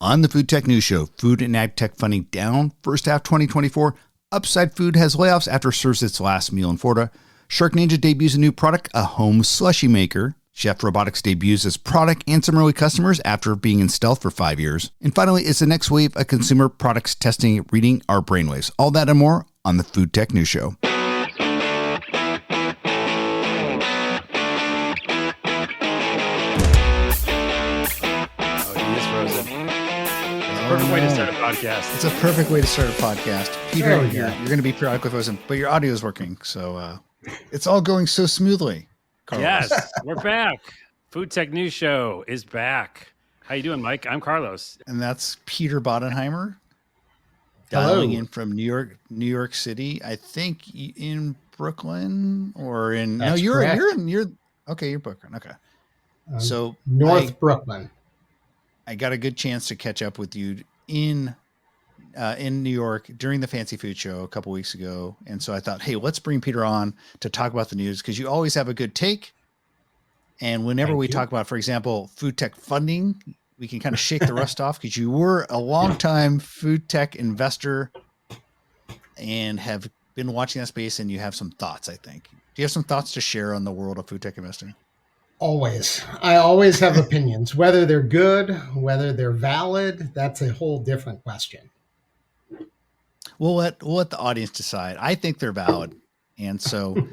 On the Food Tech News Show, food and ag tech funding down first half 2024. Upside Food has layoffs after it serves its last meal in Florida. SharkNinja debuts a new product, a home slushie maker. Chef Robotics debuts its product and some early customers after being in stealth for 5 years. And finally, it's the next wave of consumer products testing reading our brainwaves. All that and more on the Food Tech News Show. Perfect way to start a podcast. It's a perfect way to start a podcast. Peter, you're going to be periodically frozen, but your audio is working. So it's all going so smoothly. Carlos. Yes, we're back. Food Tech News Show is back. How you doing, Mike? I'm Carlos. And that's Peter Bodenheimer dialing in from New York City. I think in Brooklyn or in you're Brooklyn. Okay. So North Brooklyn. I got a good chance to catch up with you in New York during the Fancy Food Show a couple weeks ago. And so I thought, hey, let's bring Peter on to talk about the news because you always have a good take. And whenever we talk about, for example, food tech funding, we can kind of shake the rust off because you were a longtime food tech investor and have been watching that space and you have some thoughts, I think. Do you have some thoughts to share on the world of food tech investing? Always. I always have opinions, whether they're good, whether they're valid. That's a whole different question. We'll let the audience decide. I think they're valid. And so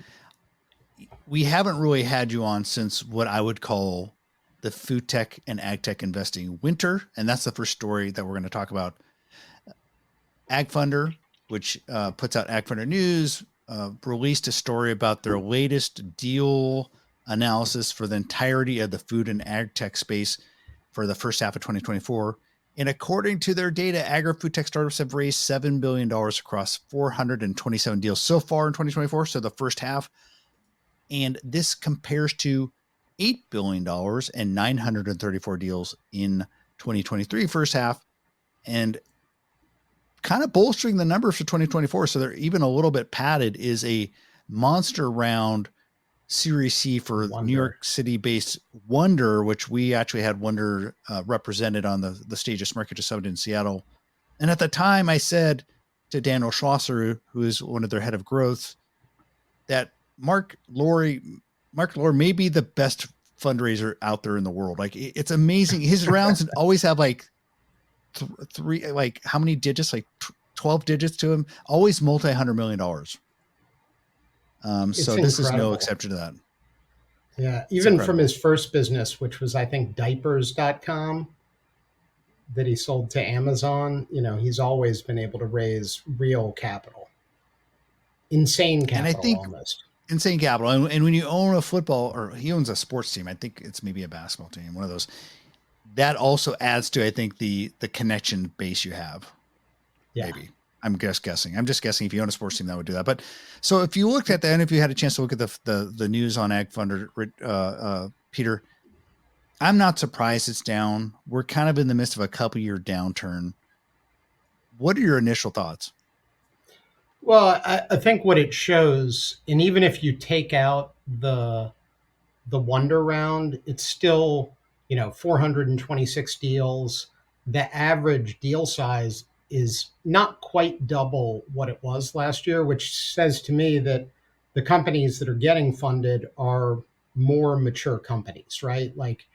we haven't really had you on since what I would call the food tech and ag tech investing winter. And that's the first story that we're going to talk about. AgFunder, which puts out AgFunder News, released a story about their latest deal analysis for the entirety of the food and ag tech space for the first half of 2024. And according to their data, agri-food-tech startups have raised $7 billion across 427 deals so far in 2024, so the first half. And this compares to $8 billion and 934 deals in 2023 first half, and kind of bolstering the numbers for 2024. So they're even a little bit padded is a monster round Series C for Wonder. New York City-based Wonder, which we actually had Wonder represented on the stage of SmartCatcher Summit in Seattle. And at the time, I said to Daniel Schlosser, who is one of their head of growth, that Mark Lorre may be the best fundraiser out there in the world. Like it's amazing. His rounds always have like three, like how many digits? Like 12 digits to him. Always $multi-hundred million. So this is no exception to that. Yeah. Even from his first business, which was, I think, diapers.com that he sold to Amazon, he's always been able to raise real capital, insane capital, and I think almost insane capital. And when you own a football, or he owns a sports team, I think it's maybe a basketball team, one of those, that also adds to, I think, the connection base you have. Yeah. Maybe. I'm just guessing. If you own a sports team, that would do that. But so if you looked at that, and if you had a chance to look at the news on AgFunder, Peter, I'm not surprised it's down. We're kind of in the midst of a couple-year downturn. What are your initial thoughts? Well, I think what it shows, and even if you take out the Wonder round, it's still 426 deals. The average deal size is not quite double what it was last year, which says to me that the companies that are getting funded are more mature companies, right? Like,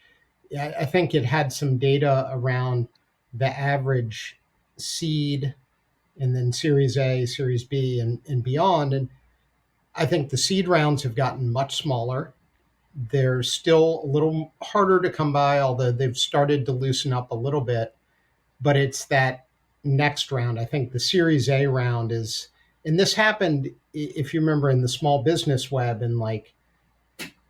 I think it had some data around the average seed and then Series A, Series B, and beyond. And I think the seed rounds have gotten much smaller. They're still a little harder to come by, although they've started to loosen up a little bit. But it's that next round. I think the Series A round is, and this happened, if you remember, in the small business web in like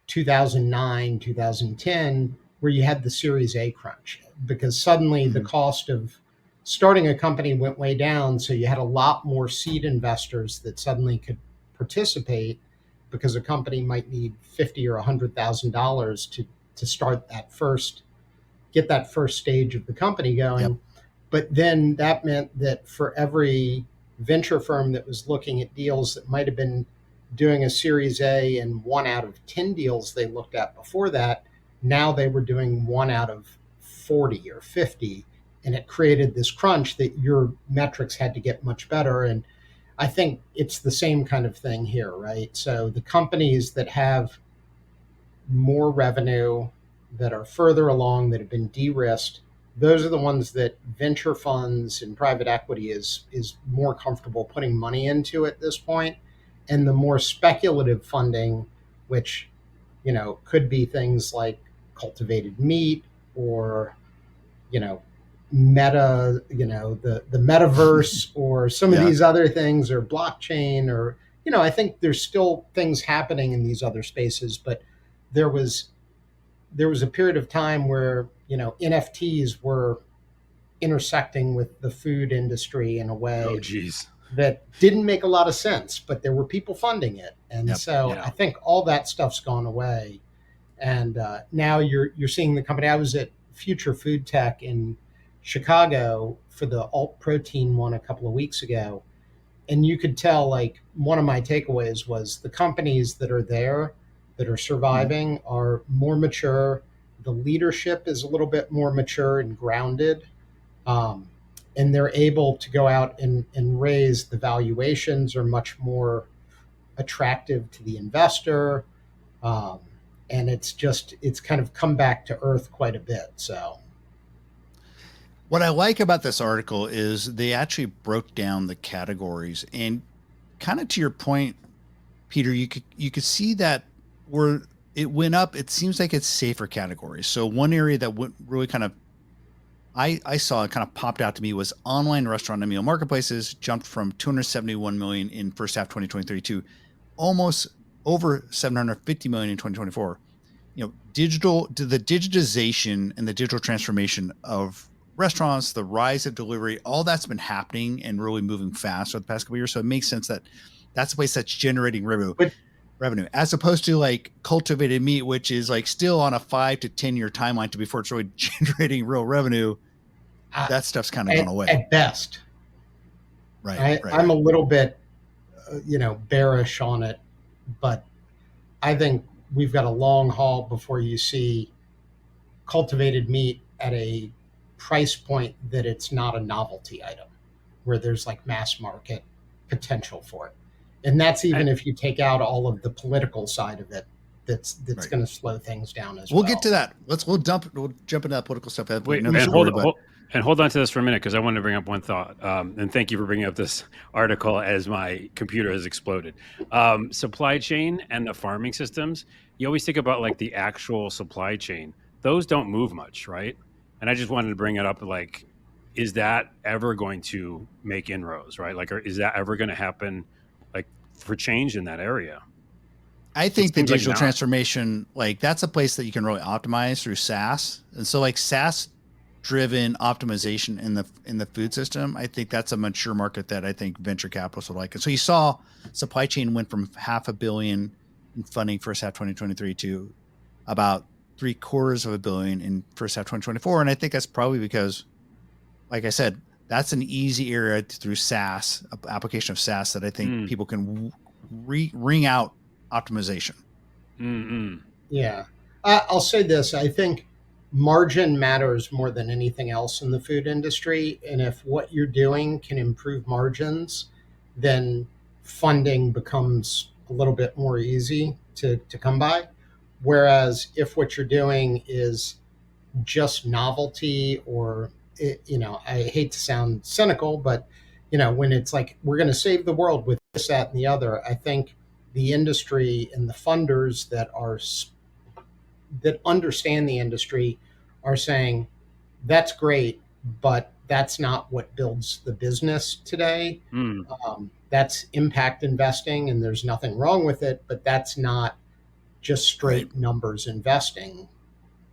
2009, 2010, where you had the Series A crunch, because suddenly the cost of starting a company went way down. So you had a lot more seed investors that suddenly could participate, because a company might need $50,000 or $100,000 to start get that first stage of the company going. Yep. But then that meant that for every venture firm that was looking at deals that might have been doing a Series A and 1 out of 10 deals they looked at before that, now they were doing 1 out of 40 or 50. and it created this crunch that your metrics had to get much better. And I think it's the same kind of thing here, right? So the companies that have more revenue, that are further along, that have been de-risked, those are the ones that venture funds and private equity is more comfortable putting money into at this point. And the more speculative funding, which could be things like cultivated meat or meta, the metaverse or some of these other things, or blockchain, or I think there's still things happening in these other spaces, but there was a period of time where NFTs were intersecting with the food industry in a way that didn't make a lot of sense, but there were people funding it. And I think all that stuff's gone away. And now you're seeing the company. I was at Future Food Tech in Chicago for the alt protein one a couple of weeks ago. And you could tell, like, one of my takeaways was the companies that are there, that are surviving, are more mature. The leadership is a little bit more mature and grounded. And they're able to go out and raise. The valuations are much more attractive to the investor. And it's kind of come back to earth quite a bit. So what I like about this article is they actually broke down the categories, and kind of to your point, Peter, you could see that where it went up, it seems like it's safer categories. So one area that went really kind of, I saw it kind of popped out to me, was online restaurant and meal marketplaces jumped from 271 million in first half 2023 to almost over 750 million in 2024. The digitization and the digital transformation of restaurants, the rise of delivery, all that's been happening and really moving fast over the past couple of years. So it makes sense that that's a place that's generating revenue, as opposed to like cultivated meat, which is like still on a 5 to 10 year timeline to before it's really generating real revenue. That stuff's kind of gone away at best. Right. I'm a little bit, bearish on it, but I think we've got a long haul before you see cultivated meat at a price point that it's not a novelty item, where there's like mass market potential for it. And that's even if you take out all of the political side of it, that's going to slow things down as well. We'll get to that. We'll jump into that political stuff. Hold on to this for a minute, because I want to bring up one thought. And thank you for bringing up this article as my computer has exploded. Supply chain and the farming systems, you always think about like the actual supply chain. Those don't move much, right? And I just wanted to bring it up, like, is that ever going to make inroads, right? Like, or is that ever going to happen, like, for change in that area? I think the digital transformation, like, that's a place that you can really optimize through SaaS. And so like SaaS driven optimization in the food system, I think that's a mature market that I think venture capitalists would like. And so you saw supply chain went from $500 million in funding first half 2023 to about $750 million in first half 2024. And I think that's probably because, like I said, that's an easy area through SaaS, application of SaaS, that I think people can ring out optimization. Yeah. I'll say this. I think margin matters more than anything else in the food industry. And if what you're doing can improve margins, then funding becomes a little bit more easy to come by. Whereas if what you're doing is just novelty, or, I hate to sound cynical, but, when it's like, we're going to save the world with this, that, and the other, I think the industry and the funders that understand the industry are saying, that's great, but that's not what builds the business today. That's impact investing, and there's nothing wrong with it, but that's not just straight numbers investing.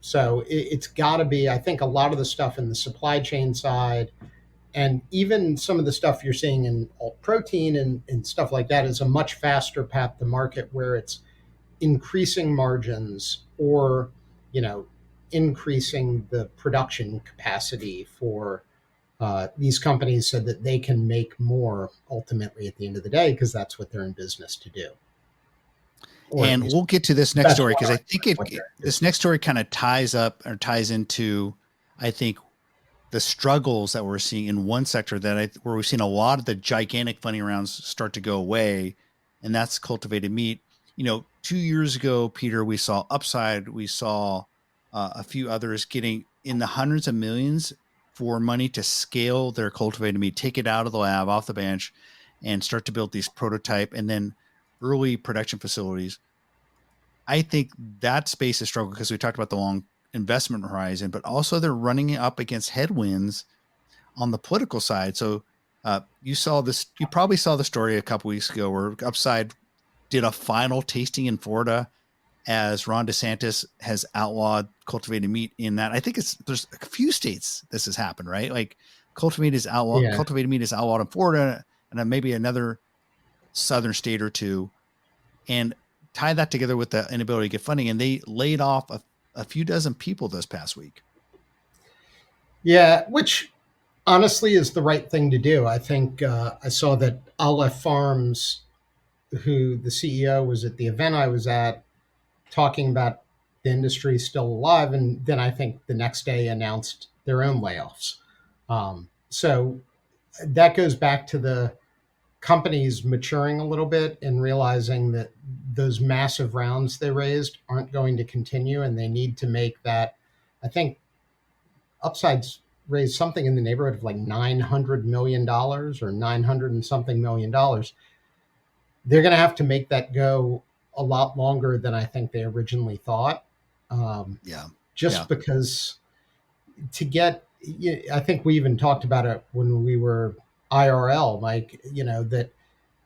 So it's got to be, I think, a lot of the stuff in the supply chain side, and even some of the stuff you're seeing in alt protein and stuff like that, is a much faster path to market, where it's increasing margins, or, increasing the production capacity for these companies, so that they can make more ultimately at the end of the day, because that's what they're in business to do. And we'll get to this next story, because I think this next story kind of ties into, I think, the struggles that we're seeing in one sector where we've seen a lot of the gigantic funding rounds start to go away, and that's cultivated meat. 2 years ago, Peter, we saw Upside, we saw a few others getting in the hundreds of millions for money to scale their cultivated meat, take it out of the lab, off the bench, and start to build these prototype and then early production facilities. I think that space is struggled because we talked about the long investment horizon, but also they're running up against headwinds on the political side. So you probably saw the story a couple weeks ago where Upside did a final tasting in Florida as Ron DeSantis has outlawed cultivated meat in that. I think there's a few states this has happened, right? Like cultivated meat is outlawed in Florida and then maybe another southern state or two, and tie that together with the inability to get funding. And they laid off a few dozen people this past week. Yeah, which honestly is the right thing to do. I think I saw that Aleph Farms, who the CEO was at the event I was at, talking about the industry still alive, and then I think the next day announced their own layoffs. So that goes back to the companies maturing a little bit and realizing that those massive rounds they raised aren't going to continue, and they need to make that. I think Upside's raised something in the neighborhood of like $900 million or 900 and something $million. They're going to have to make that go a lot longer than I think they originally thought. Because to get, I think we even talked about it when we were IRL, Mike, that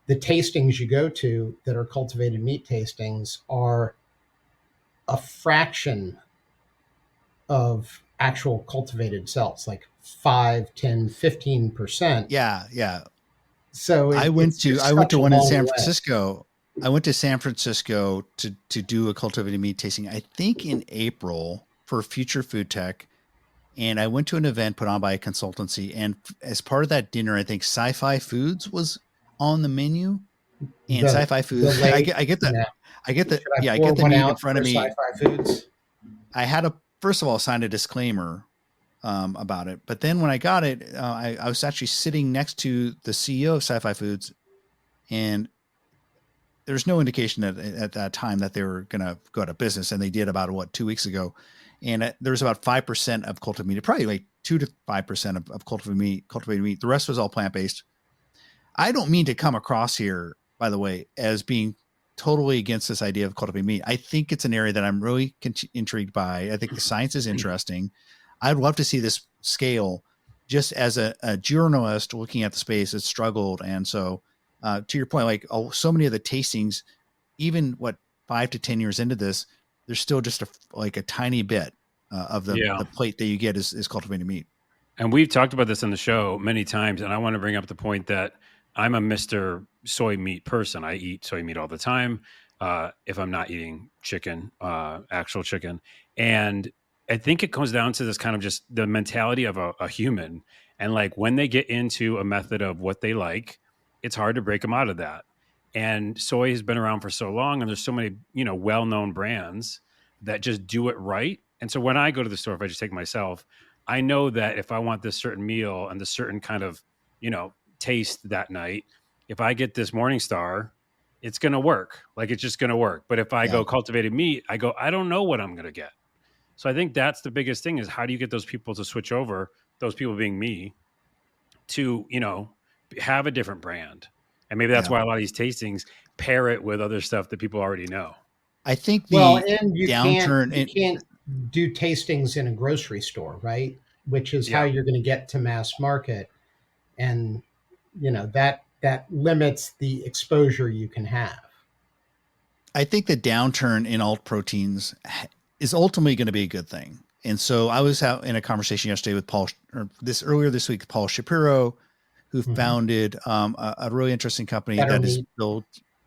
the tastings you go to that are cultivated meat tastings are a fraction of actual cultivated cells, like 5, 10, 15%. Yeah. So I went to one in San Francisco. I went to San Francisco to do a cultivated meat tasting, I think in April, for Future Food Tech. And I went to an event put on by a consultancy. And as part of that dinner, I think Sci-Fi Foods was on the menu. And Sci-Fi Foods, I get that. I get the meat in front of me. Sci-Fi Foods. I had first of all, signed a disclaimer about it. But then when I got it, I was actually sitting next to the CEO of Sci-Fi Foods, and there's no indication that at that time that they were going to go out of business, and they did about 2 weeks ago. And there's about 5% of cultivated meat, probably like 2 to 5% of cultivated meat. The rest was all plant-based. I don't mean to come across here, by the way, as being totally against this idea of cultivated meat. I think it's an area that I'm really intrigued by. I think the science is interesting. I'd love to see this scale. Just as a journalist looking at the space, it's struggled. And so to your point, like so many of the tastings, even 5 to 10 years into this, there's still just a tiny bit of the plate that you get is cultivated meat. And we've talked about this on the show many times. And I want to bring up the point that I'm a Mr. Soy meat person. I eat soy meat all the time. If I'm not eating chicken, actual chicken. And I think it comes down to this kind of just the mentality of a human. And like when they get into a method of what they like, it's hard to break them out of that. And soy has been around for so long, and there's so many, well-known brands that just do it right. And so when I go to the store, if I just take myself, I know that if I want this certain meal and this certain kind of, taste that night, if I get this Morningstar, it's going to work. Like it's just going to work. But if I go cultivated meat, I don't know what I'm going to get. So I think that's the biggest thing is how do you get those people to switch over, those people being me, to, have a different brand. And maybe that's why a lot of these tastings pair it with other stuff that people already know. I think and you can't do tastings in a grocery store, right? Which is how you're going to get to mass market. And, that limits the exposure you can have. I think the downturn in alt proteins is ultimately going to be a good thing. And so I was out in a conversation yesterday with earlier this week, Paul Shapiro, who founded a really interesting company is built,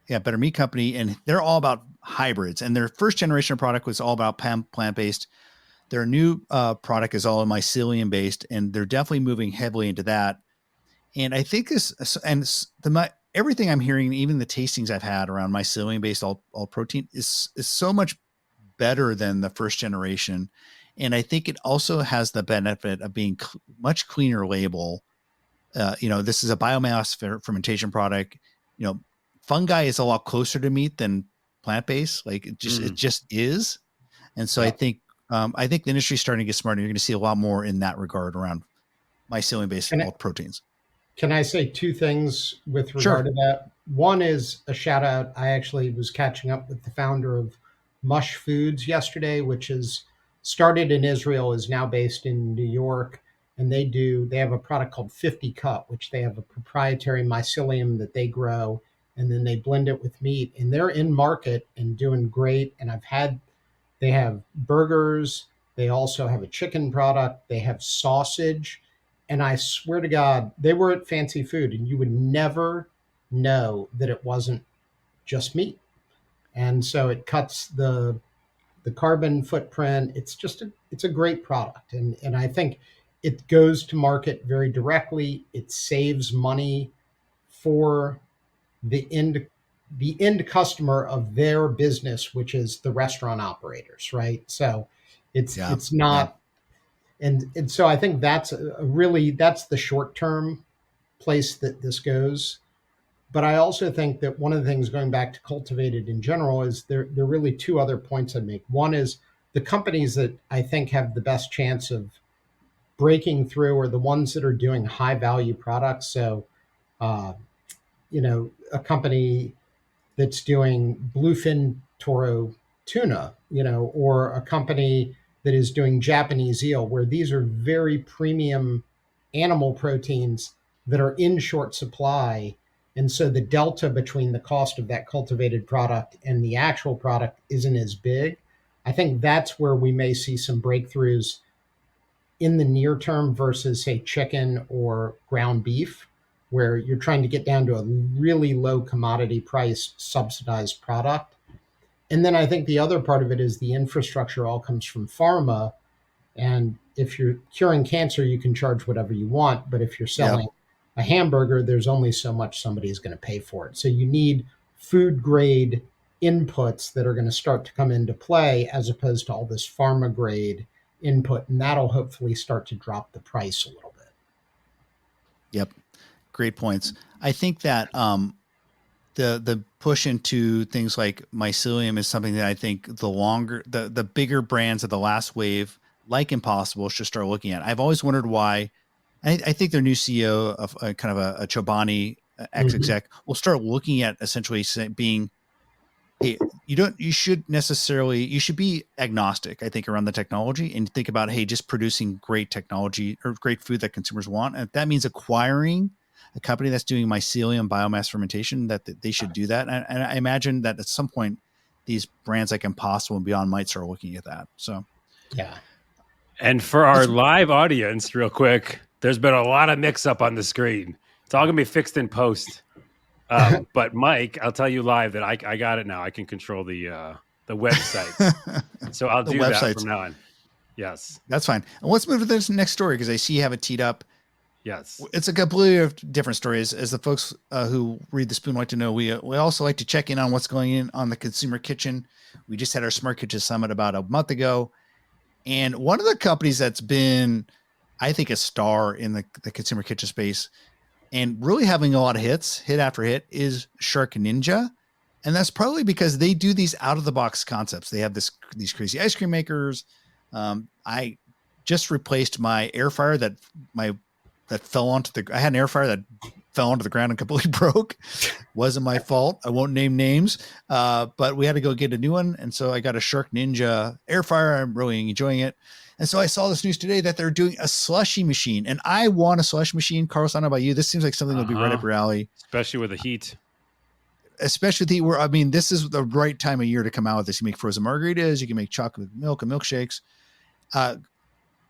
Better Meat Company. And they're all about hybrids. And their first generation of product was all about plant-based. Their new product is all mycelium based, and they're definitely moving heavily into that. And I think everything I'm hearing, even the tastings I've had around mycelium based all protein is so much better than the first generation. And I think it also has the benefit of being much cleaner label. This is a biomass fermentation product. Fungi is a lot closer to meat than plant-based. Like it just is. And so I think the industry is starting to get smarter. You're going to see a lot more in that regard around mycelium-based proteins. Can I say two things with regard to that? One is a shout out. I actually was catching up with the founder of Mush Foods yesterday, which is started in Israel, is now based in New York. And they have a product called 50 Cut, which they have a proprietary mycelium that they grow, and then they blend it with meat. And they're in market and doing great. And they have burgers. They also have a chicken product. They have sausage. And I swear to God, they were at Fancy Food, and you would never know that it wasn't just meat. And so it cuts the carbon footprint. It's a great product. And I think it goes to market very directly. It saves money for the end customer of their business, which is the restaurant operators, right? So it's not. Yeah. And so I think that's that's the short term place that this goes. But I also think that one of the things, going back to cultivated in general, is there are really two other points I'd make. One is the companies that I think have the best chance of breaking through are the ones that are doing high value products. So, a company that's doing bluefin toro tuna, or a company that is doing Japanese eel, where these are very premium animal proteins that are in short supply. And so the delta between the cost of that cultivated product and the actual product isn't as big. I think that's where we may see some breakthroughs in the near term versus, say, chicken or ground beef, where you're trying to get down to a really low commodity price subsidized product. And then I think the other part of it is the infrastructure all comes from pharma. And if you're curing cancer, you can charge whatever you want. But if you're selling a hamburger, there's only so much somebody is going to pay for it. So you need food grade inputs that are going to start to come into play, as opposed to all this pharma grade input. And that'll hopefully start to drop the price a little bit. Yep. Great points. I think that the push into things like mycelium is something that I think the bigger brands of the last wave, like Impossible, should start looking at. I've always wondered why. I think their new CEO of kind of a Chobani ex-exec will start looking at essentially being, hey, you should be agnostic, I think, around the technology, and think about, hey, just producing great technology or great food that consumers want. And if that means acquiring a company that's doing mycelium biomass fermentation, that they should do that. And I imagine that at some point, these brands like Impossible and beyond might start looking at that. So, yeah. And for our live audience, real quick, there's been a lot of mix up on the screen. It's all going to be fixed in post. But Mike, I'll tell you live that I got it now. I can control the website. So I'll do that from now on. Yes. That's fine. And let's move to this next story, because I see you have it teed up. Yes. It's a completely different story. As the folks who read the Spoon like to know, we also like to check in on what's going in on the consumer kitchen. We just had our Smart Kitchen Summit about a month ago. And one of the companies that's been, I think, a star in the consumer kitchen space and really having a lot of hit after hit, is SharkNinja. And that's probably because they do these out of the box concepts. They have these crazy ice cream makers. I just replaced my air fryer that fell onto I had an air fryer that fell onto the ground and completely broke. Wasn't my fault. I won't name names, but we had to go get a new one. And so I got a SharkNinja air fryer. I'm really enjoying it. And so I saw this news today that they're doing a slushy machine, and I want a slush machine. Carlos, I don't know about you. This seems like something that would be right up your alley. Especially with the heat. Especially with the heat, this is the right time of year to come out with this. You make frozen margaritas, you can make chocolate milk and milkshakes.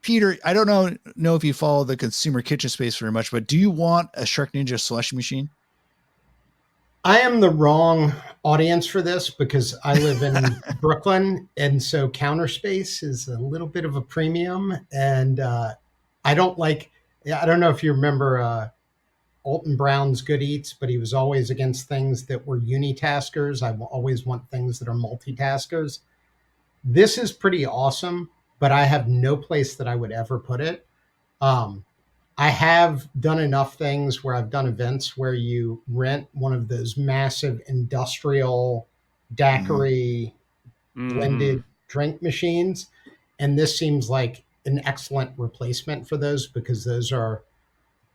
Peter, I don't know if you follow the consumer kitchen space very much, but do you want a SharkNinja slush machine? I am the wrong audience for this, because I live in Brooklyn, and so counter space is a little bit of a premium. And I don't know if you remember Alton Brown's Good Eats, but he was always against things that were unitaskers. I always want things that are multitaskers. This is pretty awesome. but I have no place that I would ever put it. Um, I have done enough things where I've done events where you rent one of those massive industrial Mhm. daiquiri Hmm. blended drink machines. And this seems like an excellent replacement for those because those are,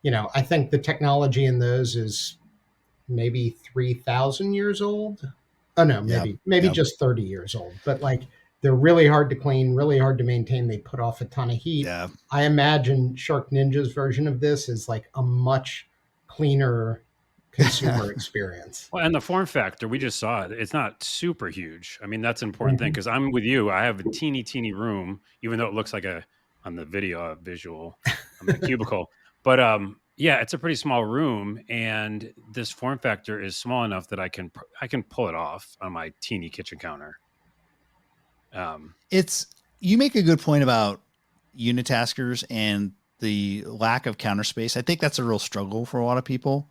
I think the technology in those is maybe 3,000 years old. Oh no, Yeah. maybe Yeah. just 30 years old. But like they're really hard to clean, really hard to maintain. They put off a ton of heat. Yeah. I imagine SharkNinja's version of this is like a much cleaner consumer experience. Well, and the form factor, we just saw it. It's not super huge. I mean, that's an important thing Mhm. because I'm with you. I have a teeny room, even though it looks like a on the video visual. I'm in a cubicle, but yeah, it's a pretty small room, and this form factor is small enough that I can pull it off on my teeny kitchen counter. It's you make a good point about unitaskers and the lack of counter space. I think that's a real struggle for a lot of people.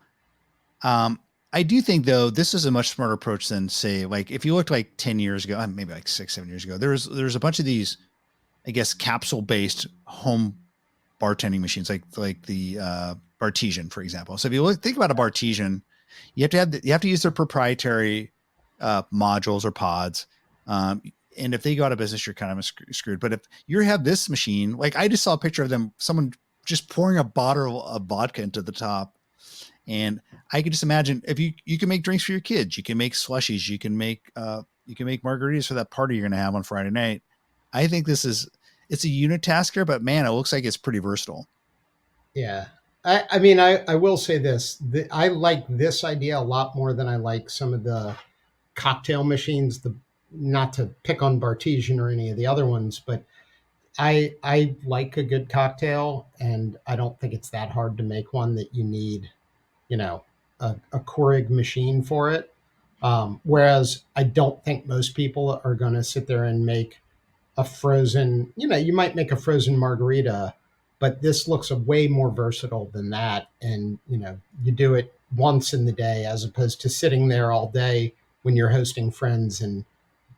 Um, I do think though this is a much smarter approach than say like if you looked like 10 years ago, maybe like 6, 7 years ago, there's a bunch of these, I guess, capsule based home bartending machines like the Bartesian, for example. So if you think about a Bartesian, you have to use their proprietary modules or pods. And if they go out of business, you're kind of screwed. But if you have this machine, like I just saw a picture of someone just pouring a bottle of vodka into the top. And I could just imagine if you can make drinks for your kids, you can make slushies, you can make margaritas for that party you're going to have on Friday night. I think it's a unitasker, but man, it looks like it's pretty versatile. Yeah. I mean, I will say this. I like this idea a lot more than I like some of the cocktail machines, not to pick on Bartesian or any of the other ones, but I like a good cocktail, and I don't think it's that hard to make one that you need, you know, a Keurig machine for it. Whereas I don't think most people are going to sit there and make a frozen, you might make a frozen margarita, but this looks a way more versatile than that. And, you do it once in the day as opposed to sitting there all day when you're hosting friends and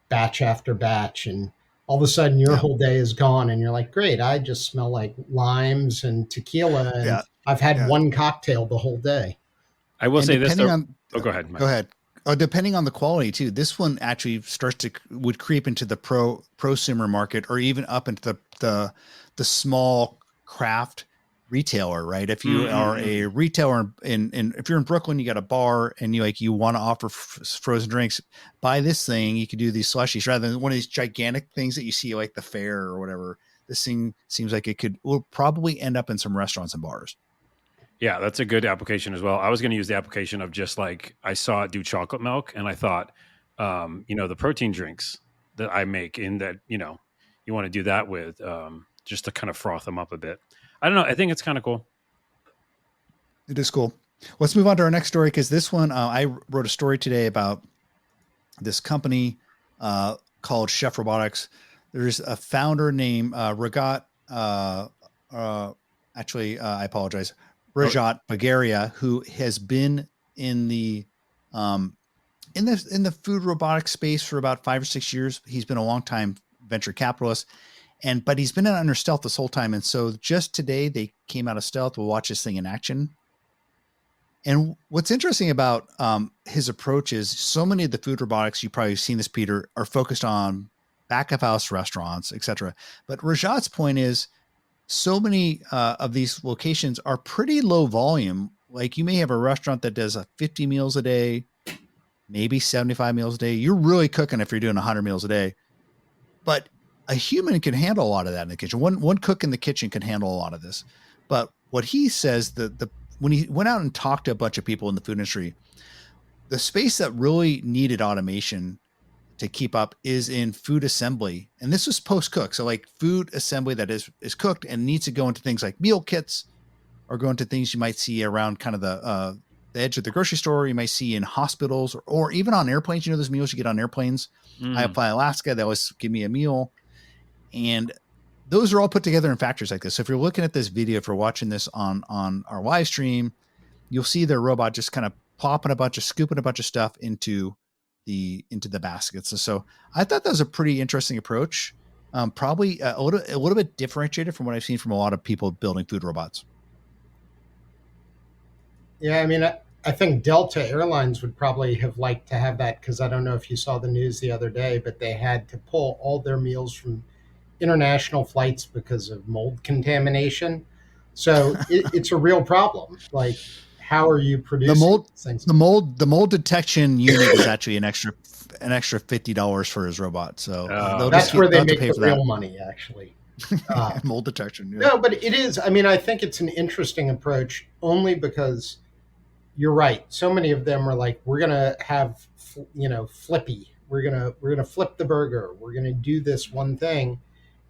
batch after batch. And all of a sudden your Yeah. whole day is gone and you're like, great, I just smell like limes and tequila and Yeah. I've had Yeah. one cocktail the whole day. I will And say this depending though. on, Oh, go ahead, Mike. go ahead. Depending on the quality too, this one actually would creep into the prosumer market or even up into the small craft retailer, right? If you are a retailer in if you're in Brooklyn, you got a bar and you want to offer frozen drinks, buy this thing. You could do these slushies rather than one of these gigantic things that you see like the fair or whatever. This thing seems like will probably end up in some restaurants and bars. Yeah, that's a good application as well. I was going to use the application of just like I saw it do chocolate milk, and I thought, the protein drinks that I make in that, you want to do that with just to kind of froth them up a bit. I don't know. I think it's kind of cool. It is cool. Let's move on to our next story because this one I wrote a story today about this company called Chef Robotics. There's a founder named Rajat. I apologize. Rajat Bagaria, who has been in the in the food robotics space for about 5 or 6 years. He's been a long time venture capitalist, but he's been under stealth this whole time. And so just today they came out of stealth. We'll watch this thing in action. And what's interesting about his approach is so many of the food robotics, you probably have seen this, Peter, are focused on back of house restaurants, et cetera. But Rajat's point is so many of these locations are pretty low volume. Like you may have a restaurant that does 50 meals a day, maybe 75 meals a day. You're really cooking if you're doing 100 meals a day. But a human can handle a lot of that in the kitchen. One cook in the kitchen can handle a lot of this. But what he says, when he went out and talked to a bunch of people in the food industry, the space that really needed automation to keep up is in food assembly. And this was post-cook. So like food assembly that is cooked and needs to go into things like meal kits or go into things you might see around kind of the edge of the grocery store. You might see in hospitals or even on airplanes. Those meals you get on airplanes. I fly Alaska. They always give me a meal. And those are all put together in factories like this. So if you're looking at this video, if you're watching this on our live stream, you'll see their robot just kind of scooping a bunch of stuff into the baskets. And so I thought that was a pretty interesting approach. Probably a little bit differentiated from what I've seen from a lot of people building food robots. Yeah, I mean, I think Delta Airlines would probably have liked to have that, because I don't know if you saw the news the other day, but they had to pull all their meals from international flights because of mold contamination. So it's a real problem. Like, how are you The producing mold, these things? the mold detection unit is actually an extra $50 for his robot. So Oh, That's okay. where they they'll have to make pay the for real that. money, actually. Uh, Mold detection. Yeah. no, but it is. I mean, I think it's an interesting approach, only because you're right. So many of them are like, we're gonna have, flippy. We're gonna flip the burger. We're gonna do this one thing.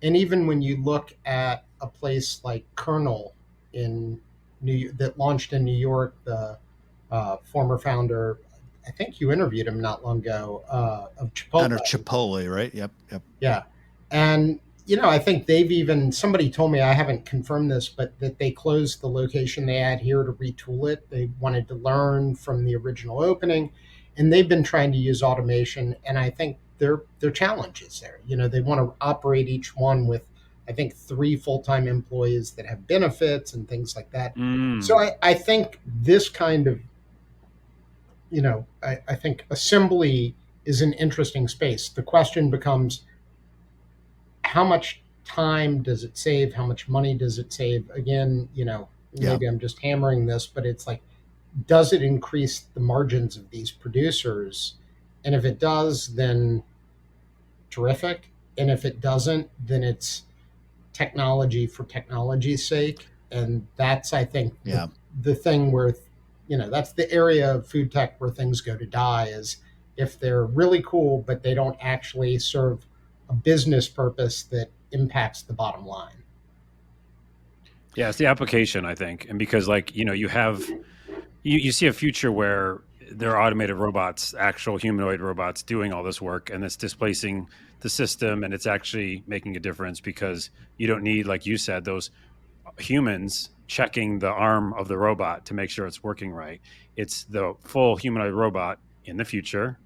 And even when you look at a place like Kernel in that launched in New York, the former founder, I think you interviewed him not long ago, of Out Chipotle. of Chipotle, right? Yep. Yeah. And, I think they've even, somebody told me, I haven't confirmed this, but that they closed the location they had here to retool it. They wanted to learn from the original opening, and they've been trying to use automation. And I think their challenge is there. They want to operate each one with, I think, 3 full-time employees that have benefits and things like that. So I think this kind of, I think assembly is an interesting space. The question becomes, how much time does it save? How much money does it save? Again, maybe I'm just hammering this, but it's like, does it increase the margins of these producers? And if it does, then terrific. And if it doesn't, then it's technology for technology's sake. And that's, I think, the thing where, that's the area of food tech where things go to die, is if they're really cool, but they don't actually serve a business purpose that impacts the bottom line. Yeah, it's the application, I think. And because, like, you see a future where there are automated robots, actual humanoid robots doing all this work, and it's displacing the system, and it's actually making a difference, because you don't need, like you said, those humans checking the arm of the robot to make sure it's working right. It's the full humanoid robot in the future.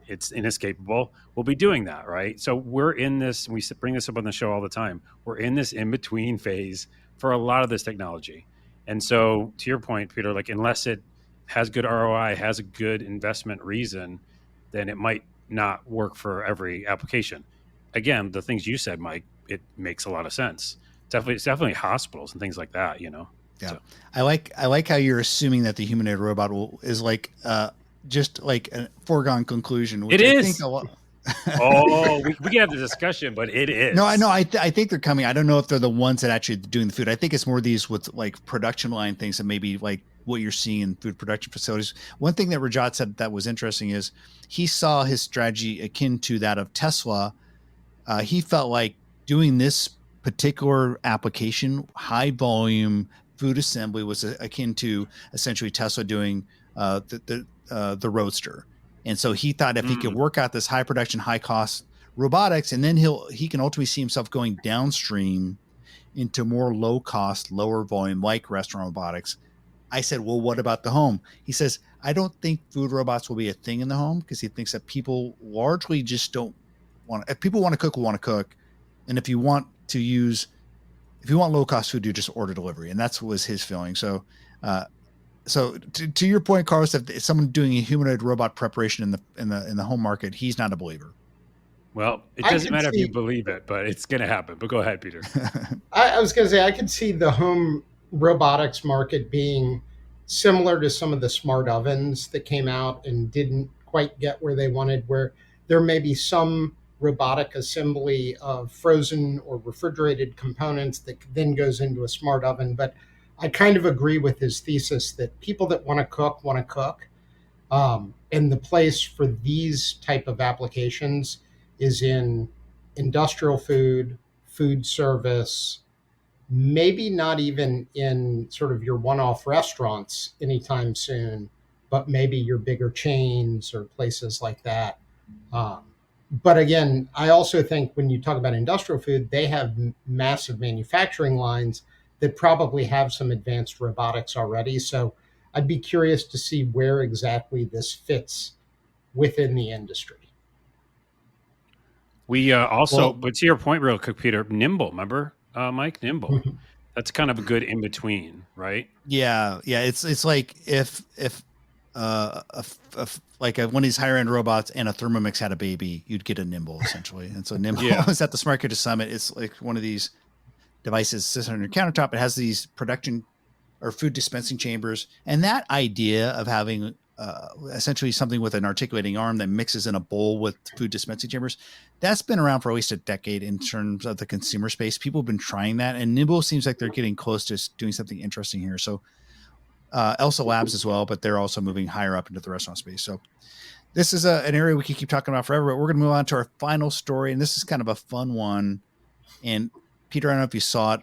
It's inescapable. We'll be doing that, right? So we're in this, we bring this up on the show all the time. We're in this in-between phase for a lot of this technology. And so, to your point, Peter, like, unless it has good ROI, has a good investment reason, then it might not work for every application. Again, the things you said, Mike, it makes a lot of sense. It's definitely hospitals and things like that, Yeah. So. I like how you're assuming that the humanoid robot is like just like a foregone conclusion. Which It I is. think a lot. we can have the discussion, but it is. No, I know. I think they're coming. I don't know if they're the ones that actually doing the food. I think it's more these with like production line things, and maybe like what you're seeing in food production facilities. One thing that Rajat said that was interesting is he saw his strategy akin to that of Tesla. He felt like doing this particular application, high volume food assembly, was akin to essentially Tesla doing the Roadster. And so he thought if he could work out this high production, high cost robotics, and then he can ultimately see himself going downstream into more low cost, lower volume, like restaurant robotics. I said, well, what about the home? He says, I don't think food robots will be a thing in the home, because he thinks that people largely just don't want to. If people want to cook, will want to cook. And if you want low cost food, you just order delivery. And that was his feeling. So, to your point, Carlos, if someone doing a humanoid robot preparation in the home market, he's not a believer. Well, it doesn't matter if you believe it, but it's going to happen. But go ahead, Peter. I was going to say, I could see the home robotics market being similar to some of the smart ovens that came out and didn't quite get where they wanted, where there may be some robotic assembly of frozen or refrigerated components that then goes into a smart oven. But I kind of agree with his thesis that people that want to cook want to cook. And the place for these type of applications is in industrial food, food service, maybe not even in sort of your one-off restaurants anytime soon, but maybe your bigger chains or places like that. But again, I also think when you talk about industrial food, they have massive manufacturing lines that probably have some advanced robotics already. So I'd be curious to see where exactly this fits within the industry. We also, Well, but to your point, real quick, Peter, nimble. Remember, Mike, nimble. That's kind of a good in between, right? yeah. It's like if like one of these higher end robots and a Thermomix had a baby, you'd get a Nimble essentially. And so Nimble Yeah. is at the Smart Kitchen Summit. It's like one of these devices sits on your countertop. It has these production or food dispensing chambers, and that idea of having essentially something with an articulating arm that mixes in a bowl with food dispensing chambers, that's been around for at least a decade in terms of the consumer space. People have been trying that, and Nimble seems like they're getting close to doing something interesting here. So Elsa Labs as well, but they're also moving higher up into the restaurant space. So this is an area we can keep talking about forever, but we're going to move on to our final story. And this is kind of a fun one. And Peter, I don't know if you saw it.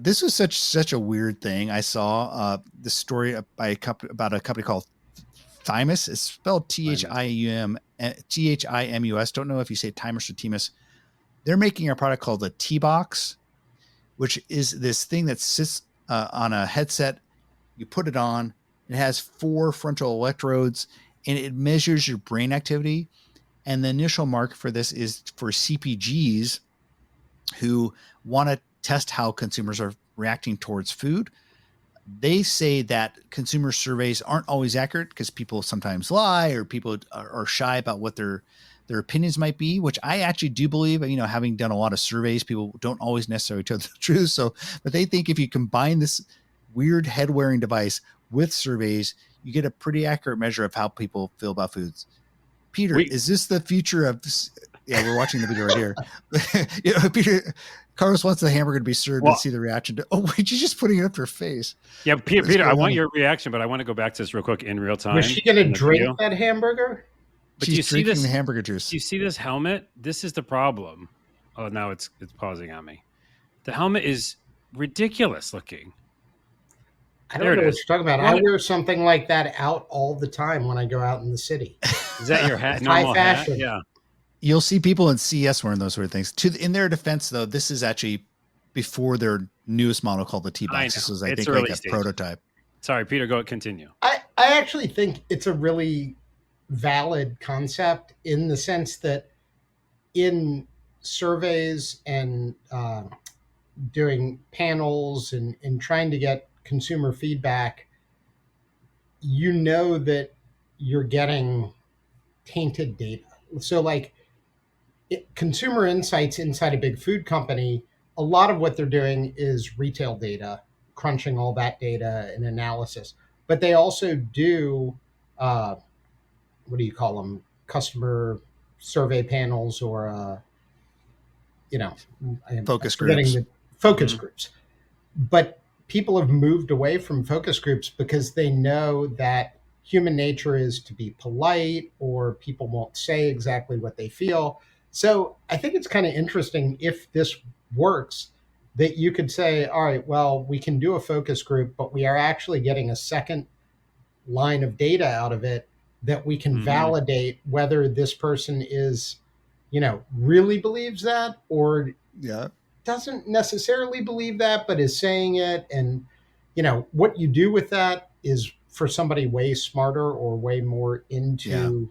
This was such a weird thing. I saw the story about a company called Thimus. It's spelled Thimus. Don't know if you say Thimus or Thimus. They're making a product called the T-Box, which is this thing that sits on a headset. You put it on. It has 4 frontal electrodes, and it measures your brain activity. And the initial market for this is for CPGs who want to test how consumers are reacting towards food. They say that consumer surveys aren't always accurate because people sometimes lie or people are shy about what their opinions might be, which I actually do believe. You know, having done a lot of surveys, people don't always necessarily tell the truth. So, but they think if you combine this weird head wearing device with surveys, you get a pretty accurate measure of how people feel about foods. Peter, is this the future of? Yeah, we're watching the video right here. Peter, Carlos wants the hamburger to be served and see the reaction to. Oh, wait, you're just putting it up your face. Yeah, Peter, I want your reaction, but I want to go back to this real quick in real time. Was she going to drink that hamburger? But she's drinking the hamburger juice. You see this helmet? This is the problem. Oh, now it's pausing on me. The helmet is ridiculous looking. I don't know what you're talking about. I wear something like that out all the time when I go out in the city. Is that your hat? High fashion. Hat? Yeah. You'll see people in CS wearing those sort of things. In their defense, though, this is actually before their newest model called the T-Box. This was, I think, like a prototype. Sorry, Peter, continue. I actually think it's a really valid concept in the sense that in surveys and doing panels and trying to get consumer feedback, you know that you're getting tainted data. So like consumer insights inside a big food company, a lot of what they're doing is retail data, crunching all that data and analysis. But they also do, what do you call them? Customer survey panels or, focus groups. Focus groups. But people have moved away from focus groups because they know that human nature is to be polite or people won't say exactly what they feel. So I think it's kind of interesting if this works that you could say, all right, well, we can do a focus group, but we are actually getting a second line of data out of it that we can validate whether this person is, really believes that or doesn't necessarily believe that, but is saying it. And, what you do with that is for somebody way smarter or way more into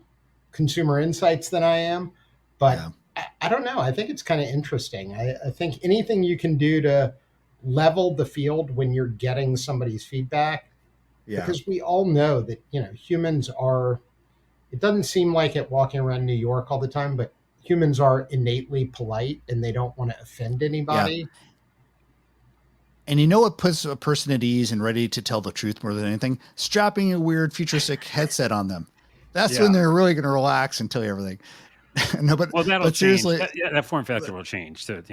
consumer insights than I am. But I don't know. I think it's kind of interesting. I think anything you can do to level the field when you're getting somebody's feedback, because we all know that, humans are, it doesn't seem like it walking around New York all the time, but humans are innately polite and they don't want to offend anybody. Yeah. And you know what puts a person at ease and ready to tell the truth more than anything? Strapping a weird futuristic headset on them. That's when they're really going to relax and tell you everything. No, but that'll change. That form factor will change too.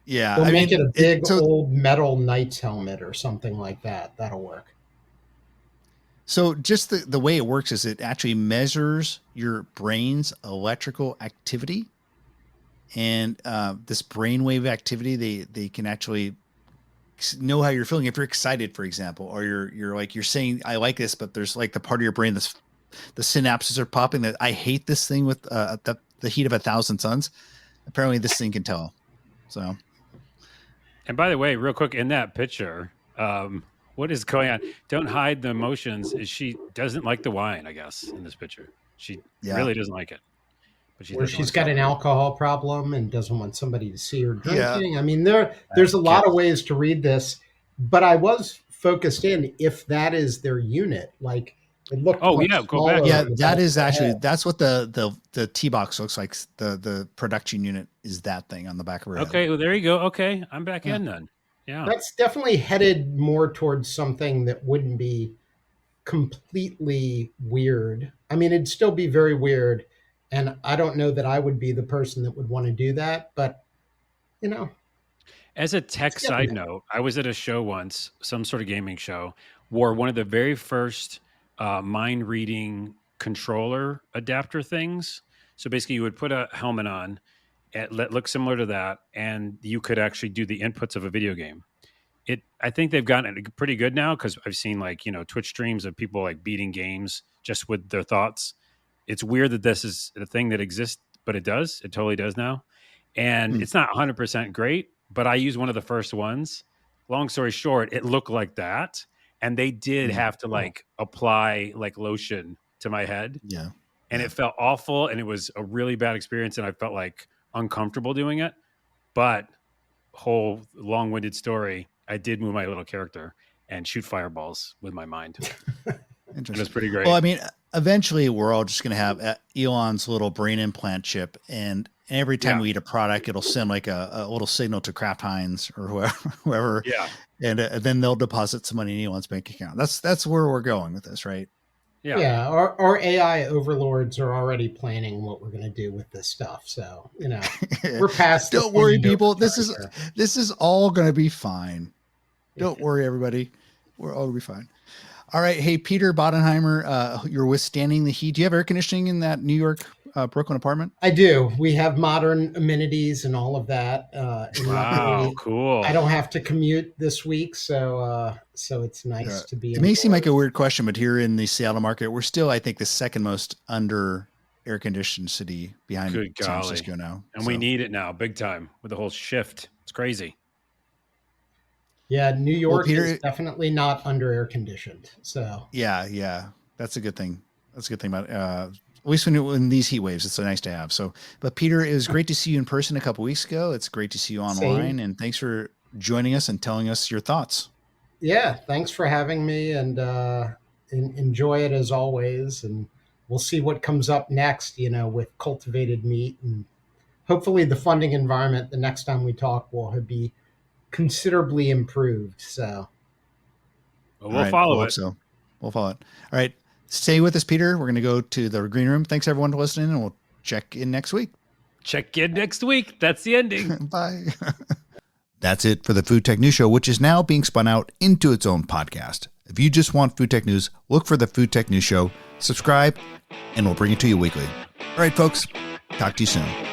Yeah. We'll make it a big old metal Knights helmet or something like that. That'll work. So just the way it works is it actually measures your brain's electrical activity, and this brainwave activity, they can actually know how you're feeling. If you're excited, for example, or you're saying, I like this, but there's like the part of your brain that's the synapses are popping that I hate this thing with the heat of 1,000 suns. Apparently this thing can tell. So. And by the way, real quick, in that picture, what is going on? Don't hide the emotions. She doesn't like the wine, I guess, in this picture. She really doesn't like it. but she Where doesn't she's want got to an talk about alcohol problem and doesn't want somebody to see her Yeah. drinking. I mean, there's a lot of ways to read this, but I was focused in if that is their unit. Like it looked Oh, much yeah, go smaller back. Yeah, in the that back is of the actually head. that's what the T box looks like. The production unit is that thing on the back of her head. Okay, well, there you go. Okay, I'm back Yeah. in then. Yeah. That's definitely headed more towards something that wouldn't be completely weird. I mean, it'd still be very weird, and I don't know that I would be the person that would want to do that, but you know, As a tech it's getting side there. note, I was at a show once, some sort of gaming show, wore one of the very first mind reading controller adapter things. So basically, you would put a helmet on, it looked similar to that, and you could actually do the inputs of a video game. I think they've gotten it pretty good now because I've seen like Twitch streams of people like beating games just with their thoughts. It's weird that this is a thing that exists, but it does. It totally does now. And it's not 100% great, but I used one of the first ones. Long story short, it looked like that. And they did have to like apply like lotion to my head. Yeah. And it felt awful. And it was a really bad experience. And I felt like uncomfortable doing it. But whole long-winded story, I did move my little character and shoot fireballs with my mind. It was pretty great. Well, I mean, eventually we're all just going to have Elon's little brain implant chip, and every time we eat a product, it'll send like a little signal to Kraft Heinz or whoever. Yeah. And then they'll deposit some money in Elon's bank account. That's where we're going with this, right? Yeah. Our AI overlords are already planning what we're going to do with this stuff. So, we're past. Don't worry, people. This is all going to be fine. Don't worry, everybody. We're all going to be fine. All right. Hey, Peter Bodenheimer, you're withstanding the heat. Do you have air conditioning in that New York, Brooklyn apartment? I do. We have modern amenities and all of that. Wow, cool. I don't have to commute this week, so it's nice to be. It may seem like a weird question, but here in the Seattle market, we're still, I think, the second most under air conditioned city behind San Francisco now. And we need it now, big time, with the whole shift. It's crazy. Yeah, New York is definitely not under air conditioned. So yeah, that's a good thing. That's a good thing about at least when these heat waves, it's so nice to have. So, but Peter, it was great to see you in person a couple weeks ago. It's great to see you online, and thanks for joining us and telling us your thoughts. Yeah, thanks for having me, and enjoy it as always. And we'll see what comes up next. With cultivated meat, and hopefully the funding environment the next time we talk will be considerably improved. So we'll follow it. So we'll follow it. All right. Stay with us, Peter. We're going to go to the green room. Thanks everyone for listening, and we'll check in next week. Check in next week. That's the ending. Bye. That's it for the Food Tech News Show, which is now being spun out into its own podcast. If you just want food tech news, look for the Food Tech News Show, subscribe, and we'll bring it to you weekly. All right, folks. Talk to you soon.